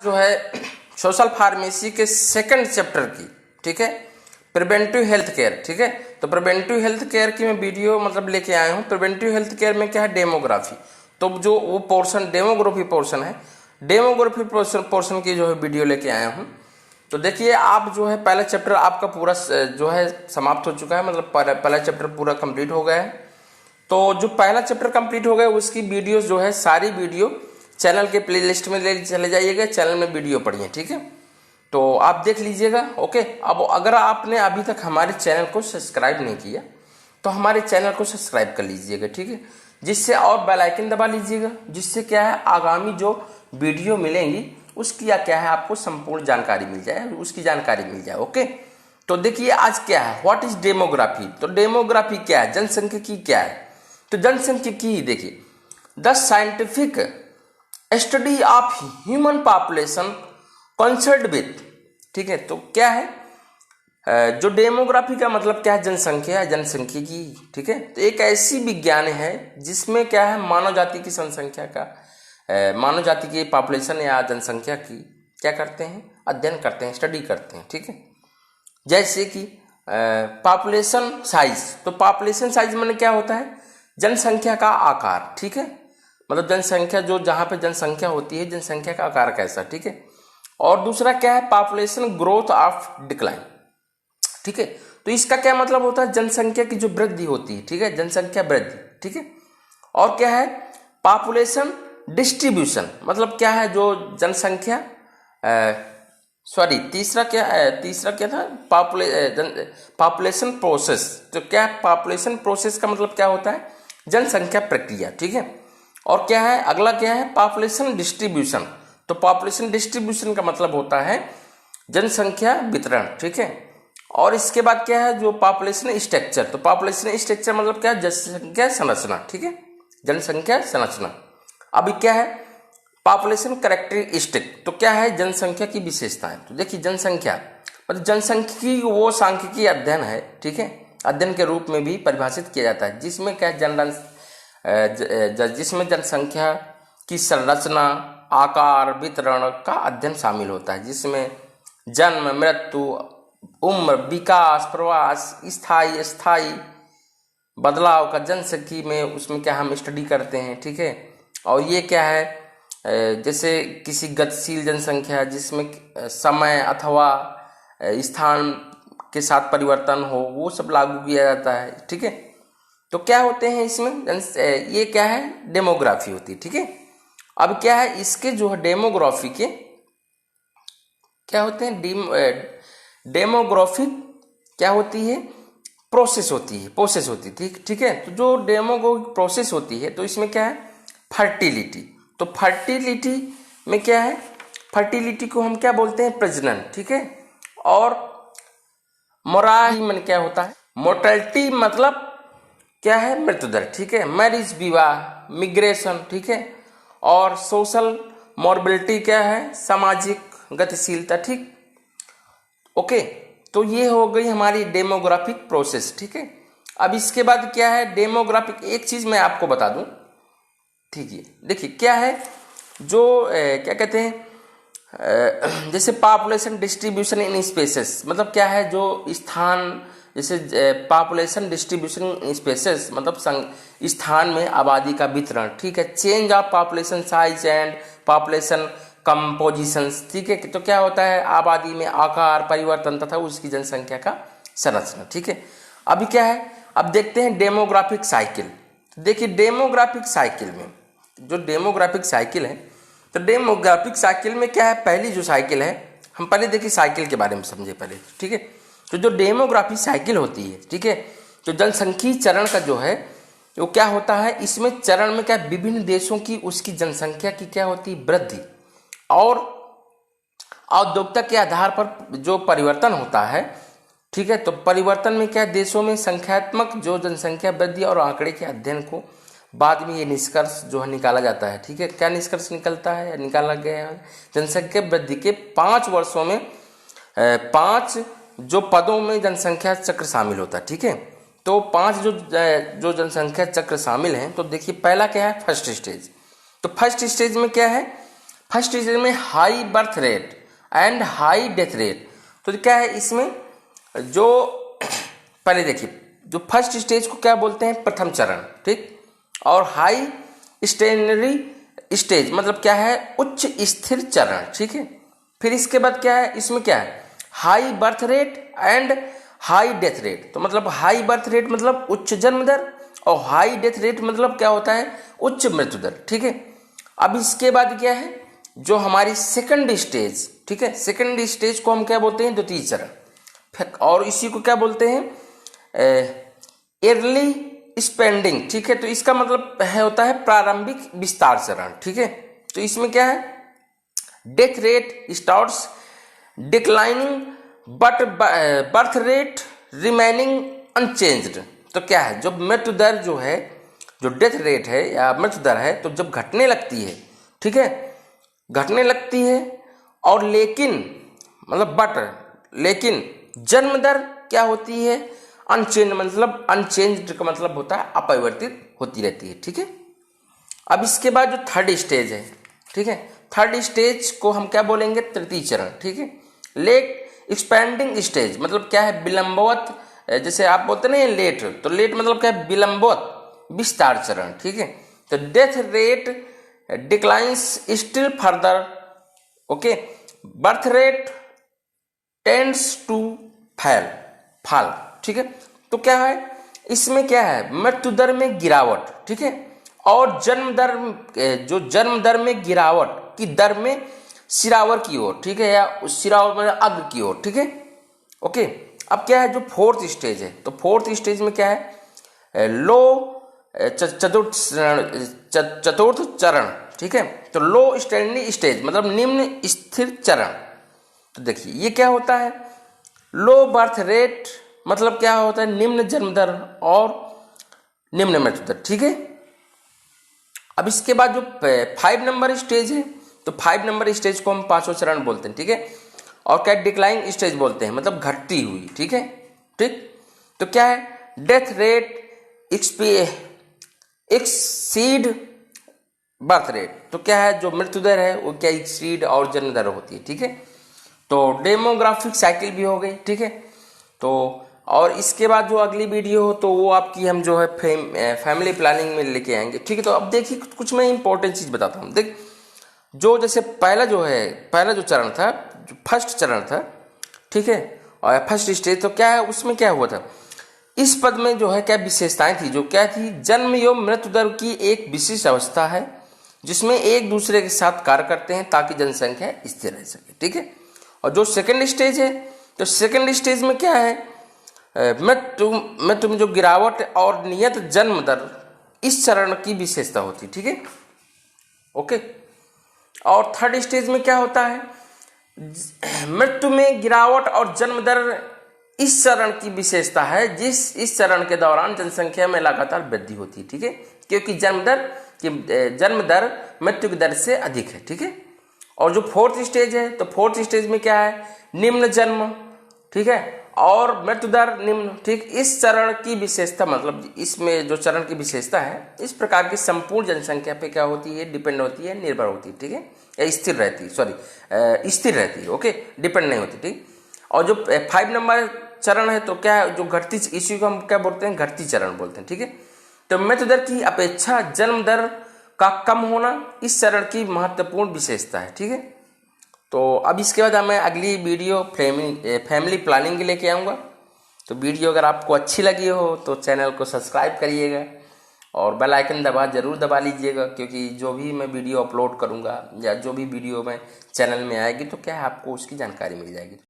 जो है social pharmacy के सेकंड चैप्टर की, ठीक है, प्रिवेंटिव हेल्थ केयर, ठीक है। तो प्रिवेंटिव हेल्थ केयर की मैं वीडियो मतलब लेके आया हूँ। प्रिवेंटिव हेल्थ केयर में क्या है, डेमोग्राफी। तो जो वो पोर्शन डेमोग्राफी पोर्शन है, डेमोग्राफी पोर्शन की जो है वीडियो लेके आया हूँ। तो देखिए आप जो है पहला चैप्टर आपका पूरा जो है समाप्त हो चुका है, मतलब पहला चैप्टर पूरा कंप्लीट हो गया है। तो जो पहला चैप्टर कंप्लीट हो गया उसकी वीडियो जो है सारी वीडियो चैनल के प्लेलिस्ट में ले चले जाइएगा, चैनल में वीडियो पढ़िए, ठीक है। तो आप देख लीजिएगा, ओके। अब अगर आपने अभी तक हमारे चैनल को सब्सक्राइब नहीं किया तो हमारे चैनल को सब्सक्राइब कर लीजिएगा, ठीक है। जिससे और बेल आइकन दबा लीजिएगा, जिससे क्या है आगामी जो वीडियो मिलेंगी उसकी क्या है आपको संपूर्ण जानकारी मिल जाए, उसकी जानकारी मिल जाए, ओके। तो देखिए आज क्या है, व्हाट इज डेमोग्राफी। तो डेमोग्राफी क्या है, जनसंख्यिकी क्या है। तो जनसंख्यिकी देखिए, the scientific study of human population concerned with, ठीक है। तो क्या है जो डेमोग्राफी का मतलब क्या है, जनसंख्या, जनसंख्यिकी, ठीक है। तो एक ऐसी विज्ञान है जिसमें क्या है मानव जाति की जनसंख्या का मानव जाति की पॉपुलेशन या जनसंख्या की क्या करते हैं, अध्ययन करते हैं, स्टडी करते हैं, ठीक है। जैसे कि पॉपुलेशन साइज। तो पॉपुलेशन साइज माने क्या होता है, जनसंख्या का आकार, ठीक है। मतलब जनसंख्या जो जहां पे जनसंख्या होती है, जनसंख्या का आकार कैसा, ठीक है। और दूसरा क्या है, पॉपुलेशन ग्रोथ ऑफ डिक्लाइन, ठीक है। तो इसका क्या मतलब होता है, जनसंख्या की जो वृद्धि होती है, ठीक है, जनसंख्या वृद्धि, ठीक है। और क्या है, पॉपुलेशन डिस्ट्रीब्यूशन, मतलब क्या है जो जनसंख्या तीसरा क्या था, पॉपुलेशन प्रोसेस। तो क्या पॉपुलेशन प्रोसेस का मतलब क्या होता है, जनसंख्या प्रक्रिया, ठीक है। और क्या है अगला क्या है, पॉपुलेशन डिस्ट्रीब्यूशन। तो पॉपुलेशन डिस्ट्रीब्यूशन का मतलब होता है जनसंख्या वितरण, ठीक है। और इसके बाद क्या है, जो पॉपुलेशन स्ट्रक्चर। तो पॉपुलेशन स्ट्रक्चर मतलब क्या है, जनसंख्या संरचना, ठीक है, जनसंख्या संरचना। अभी क्या है, पॉपुलेशन कैरेक्टरिस्टिक। तो क्या है, जनसंख्या की विशेषताएं। तो देखिए जनसंख्या मतलब जनसंख्यिकी वो सांख्यिकी अध्ययन है, ठीक है, अध्ययन के रूप में भी परिभाषित किया जाता है, जिसमें क्या जिसमें जनसंख्या की संरचना, आकार, वितरण का अध्ययन शामिल होता है, जिसमें जन्म, मृत्यु, उम्र, विकास, प्रवास, स्थायी बदलाव का जनसंख्यिकी में उसमें क्या हम स्टडी करते हैं, ठीक है। और ये क्या है, जैसे किसी गतिशील जनसंख्या जिसमें समय अथवा स्थान के साथ परिवर्तन हो, वो सब लागू किया जाता है, ठीक है। तो क्या होते हैं इसमें, ये क्या है, डेमोग्राफी होती है, ठीक है। अब क्या है, इसके जो है डेमोग्राफी के क्या होते हैं, डेमोग्राफिक क्या होती है, प्रोसेस होती है, ठीक है। तो जो डेमोग्राफिक प्रोसेस होती है तो इसमें क्या है, फर्टिलिटी। तो फर्टिलिटी में क्या है, फर्टिलिटी को हम क्या बोलते हैं, प्रजनन, ठीक है। और मोरालिटी में क्या होता है, मोर्टेलिटी मतलब क्या है, मृत्यु दर, ठीक है। मैरिज विवाह, मिग्रेशन, ठीक है। और सोशल मॉर्बिलिटी क्या है, सामाजिक गतिशीलता, ठीक, ओके। तो ये हो गई हमारी डेमोग्राफिक प्रोसेस, ठीक है। अब इसके बाद क्या है, डेमोग्राफिक एक चीज मैं आपको बता दूं, ठीक है। देखिए क्या है, जो क्या कहते हैं, जैसे पॉपुलेशन डिस्ट्रीब्यूशन इन स्पेसेस, मतलब क्या है जो स्थान, जैसे पॉपुलेशन डिस्ट्रीब्यूशन इन स्पेसेस मतलब स्थान में आबादी का वितरण, ठीक है। Change of population size and population composition, ठीक है। तो क्या होता है, आबादी में आकार परिवर्तन तथा उसकी जनसंख्या का संरचना, ठीक है। अभी क्या है, अब देखते हैं डेमोग्राफिक साइकिल। देखिए डेमोग्राफिक साइकिल में जो डेमोग्राफिक साइकिल है, तो डेमोग्राफिक साइकिल में क्या है, पहली जो साइकिल है, हम पहले देखिए साइकिल के बारे में समझे पहले, ठीक है। तो जो डेमोग्राफिक साइकिल होती है, ठीक है, तो जनसंख्यिकी चरण का जो है वो क्या होता है, इसमें चरण में क्या विभिन्न देशों की उसकी जनसंख्या की क्या होती है, वृद्धि और औद्योगिकता के आधार पर जो परिवर्तन होता है, ठीक है। तो परिवर्तन में क्या देशों में संख्यात्मक जो जनसंख्या वृद्धि और आंकड़े के अध्ययन को बाद में ये निष्कर्ष जो है निकाला जाता है, ठीक है। क्या निष्कर्ष निकलता है, निकाला गया है, जनसंख्या वृद्धि के 5 वर्षों में 5 जो पदों में जनसंख्या चक्र शामिल होता है, ठीक है। तो 5 जो जनसंख्या चक्र शामिल हैं, तो देखिए पहला क्या है, फर्स्ट स्टेज। तो फर्स्ट स्टेज में क्या है, फर्स्ट स्टेज में high birth rate and high death rate. तो क्या है इसमें, जो पहले देखिए, जो फर्स्ट स्टेज को क्या बोलते हैं, प्रथम चरण, ठीक। और हाई स्टेशनरी स्टेज मतलब क्या है, उच्च स्थिर चरण, ठीक है। फिर इसके बाद क्या है, इसमें क्या है, high birth rate and high death rate. तो मतलब हाई बर्थ रेट मतलब उच्च जन्म दर, और हाई डेथ रेट मतलब क्या होता है, उच्च मृत्यु दर, ठीक है। अब इसके बाद क्या है, जो हमारी सेकंड स्टेज, ठीक है, सेकंड स्टेज को हम क्या बोलते हैं, द्वितीय चरण। और इसी को क्या बोलते हैं, अर्ली स्पेंडिंग, ठीक है। तो इसका मतलब है होता है प्रारंभिक विस्तार चरण, ठीक है। तो इसमें क्या है, death rate starts declining but birth rate remaining unchanged. तो क्या है, जो मृत्यु दर जो है, जो डेथ रेट है या मृत्यु दर है, तो जब घटने लगती है, ठीक है, घटने लगती है, और लेकिन मतलब बट लेकिन जन्म दर क्या होती है, अनचेंज, मतलब अनचेंज्ड का मतलब होता है अपरिवर्तित होती रहती है, ठीक है। अब इसके बाद जो थर्ड स्टेज है, ठीक है, थर्ड स्टेज को हम क्या बोलेंगे, तृतीय चरण, ठीक है। लेट एक्सपेंडिंग स्टेज मतलब क्या है, विलंबवत, जैसे आप बोलते ना लेट, तो लेट मतलब क्या है, विलंबवत विस्तार चरण, ठीक है। तो death rate declines still further, okay, birth rate tends to fall, ठीक है। तो क्या है, इसमें क्या है, मृत्यु दर में गिरावट, ठीक है, और जन्म दर, जो जन्म दर में गिरावट की दर में सिरावर की ओर, ठीक है, या सिरावर में अग्र की ओर, ठीक है, ओके। अब क्या है, जो फोर्थ स्टेज है, तो फोर्थ स्टेज में क्या है, लो चतुर्थ चरण, ठीक है। तो लो स्टैंडिंग स्टेज मतलब निम्न स्थिर चरण। तो देखिए ये क्या होता है, लो बर्थ रेट मतलब क्या होता है, निम्न जन्म दर और निम्न मृत्यु दर, ठीक है। अब इसके बाद जो 5 नंबर स्टेज है, तो 5 नंबर स्टेज को हम पांचवा चरण बोलते हैं, ठीक है। और क्या, डिक्लाइन स्टेज बोलते हैं, मतलब घटती हुई, ठीक है, ठीक। तो क्या है, death rate exceed birth rate. तो क्या है, जो मृत्यु दर है वो क्या एक्सीड और जन्म दर होती है, ठीक है। तो डेमोग्राफिक साइकिल भी हो गई, ठीक है। तो और इसके बाद जो अगली वीडियो हो तो वो आपकी हम जो है फैमिली प्लानिंग में लेके आएंगे, ठीक है। तो अब देखिए कुछ मैं इंपॉर्टेंट चीज बताता हूँ। देख, जो जैसे पहला जो चरण था, जो फर्स्ट चरण था, ठीक है, और फर्स्ट स्टेज, तो क्या है, उसमें क्या हुआ था, इस पद में जो है क्या विशेषताएं थी, जो क्या थी, जन्म एवं मृत्यु दर की एक विशिष्ट अवस्था है जिसमें एक दूसरे के साथ कार्य करते हैं ताकि जनसंख्या स्थिर रह सके, ठीक है। और जो सेकंड स्टेज है, तो सेकंड स्टेज में क्या है, मृत्यु में जो गिरावट और नियत जन्म दर, इस चरण की विशेषता होती, ठीक है, ओके। और थर्ड स्टेज में क्या होता है, मृत्यु में गिरावट और जन्म दर इस चरण की विशेषता है, इस चरण के दौरान जनसंख्या में लगातार वृद्धि होती है, ठीक है, क्योंकि जन्म दर मृत्यु की दर से अधिक है, ठीक है। और जो फोर्थ स्टेज है, तो फोर्थ स्टेज में क्या है, निम्न जन्म, ठीक है, और मृत्यु दर निम्न, ठीक। इस चरण की विशेषता मतलब इसमें जो चरण की विशेषता है, इस प्रकार की संपूर्ण जनसंख्या पे क्या होती है, डिपेंड होती है, निर्भर होती है, ठीक है, या स्थिर रहती है, स्थिर रहती है, ओके, डिपेंड नहीं होती, ठीक। और जो 5 नंबर चरण है, तो क्या है, जो घटती, इसी को हम क्या बोलते हैं, घटती चरण बोलते हैं, ठीक है। तो मृत्यु दर की अपेक्षा जन्म दर का कम होना इस चरण की महत्वपूर्ण विशेषता है, ठीक है। तो अब इसके बाद मैं अगली वीडियो फैमिली प्लानिंग के लेके आऊँगा। तो वीडियो अगर आपको अच्छी लगी हो तो चैनल को सब्सक्राइब करिएगा और बेल आइकन जरूर दबा लीजिएगा, क्योंकि जो भी मैं वीडियो अपलोड करूँगा या जो भी वीडियो में चैनल में आएगी तो क्या है, आपको उसकी जानकारी मिल जाएगी।